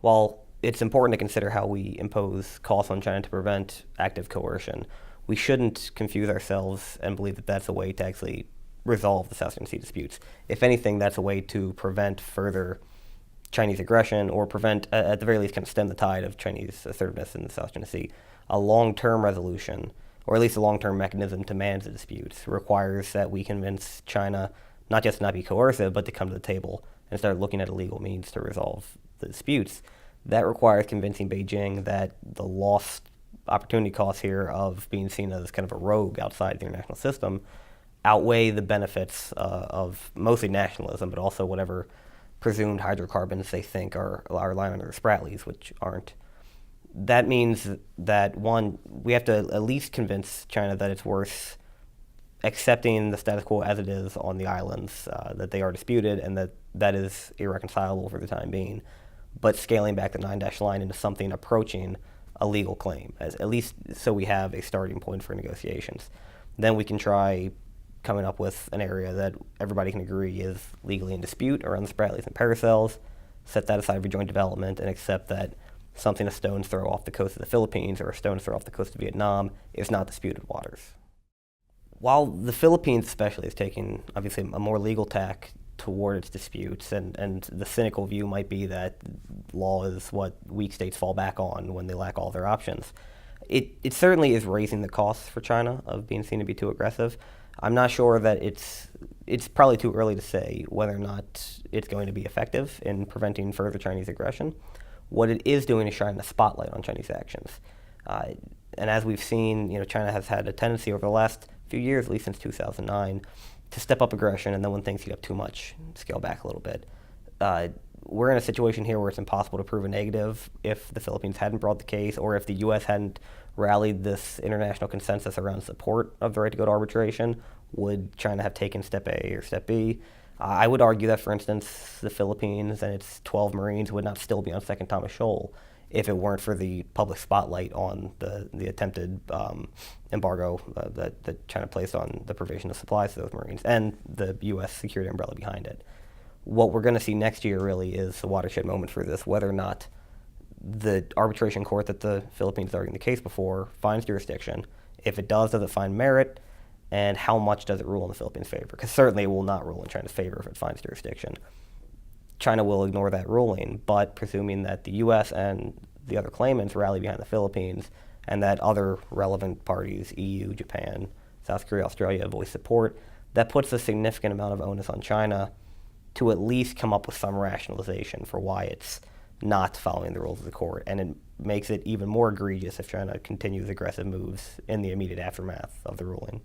While it's important to consider how we impose costs on China to prevent active coercion, we shouldn't confuse ourselves and believe that that's a way to actually resolve the South China Sea disputes. If anything, that's a way to prevent further Chinese aggression or prevent, at the very least, kind of stem the tide of Chinese assertiveness in the South China Sea. A long-term resolution, or at least a long-term mechanism to manage the disputes, requires that we convince China not just to not be coercive, but to come to the table and start looking at illegal means to resolve the disputes. That requires convincing Beijing that the lost opportunity costs here of being seen as kind of a rogue outside the international system outweigh the benefits of mostly nationalism, but also whatever presumed hydrocarbons they think are lying under the Spratlys, which aren't. That means that, one, we have to at least convince China that it's worth accepting the status quo as it is on the islands, that they are disputed and that that is irreconcilable for the time being, but scaling back the nine-dash line into something approaching a legal claim, at least so we have a starting point for negotiations. Then we can try coming up with an area that everybody can agree is legally in dispute around the Spratlys and Paracels, set that aside for joint development, and accept that something a stone's throw off the coast of the Philippines or a stone's throw off the coast of Vietnam is not disputed waters. While the Philippines especially is taking, obviously, a more legal tack toward its disputes, and the cynical view might be that law is what weak states fall back on when they lack all their options. It certainly is raising the costs for China of being seen to be too aggressive. I'm not sure that it's probably too early to say whether or not it's going to be effective in preventing further Chinese aggression. What it is doing is shining a spotlight on Chinese actions. And as we've seen, China has had a tendency over the last few years, at least since 2009, to step up aggression, and then when things heat up too much, scale back a little bit. We're in a situation here where it's impossible to prove a negative if the Philippines hadn't brought the case, or if the U.S. hadn't rallied this international consensus around support of the right to go to arbitration. Would China have taken step A or step B? I would argue that, for instance, the Philippines and its 12 Marines would not still be on Second Thomas Shoal if it weren't for the public spotlight on the attempted embargo that China placed on the provision of supplies to those Marines and the U.S. security umbrella behind it. What we're going to see next year really is a watershed moment for this, whether or not the arbitration court that the Philippines is arguing the case before finds jurisdiction. If it does it find merit? And how much does it rule in the Philippines' favor? Because certainly it will not rule in China's favor if it finds jurisdiction. China will ignore that ruling, but presuming that the U.S. and the other claimants rally behind the Philippines and that other relevant parties, EU, Japan, South Korea, Australia, voice support, that puts a significant amount of onus on China to at least come up with some rationalization for why it's not following the rules of the court. And it makes it even more egregious if China continues aggressive moves in the immediate aftermath of the ruling.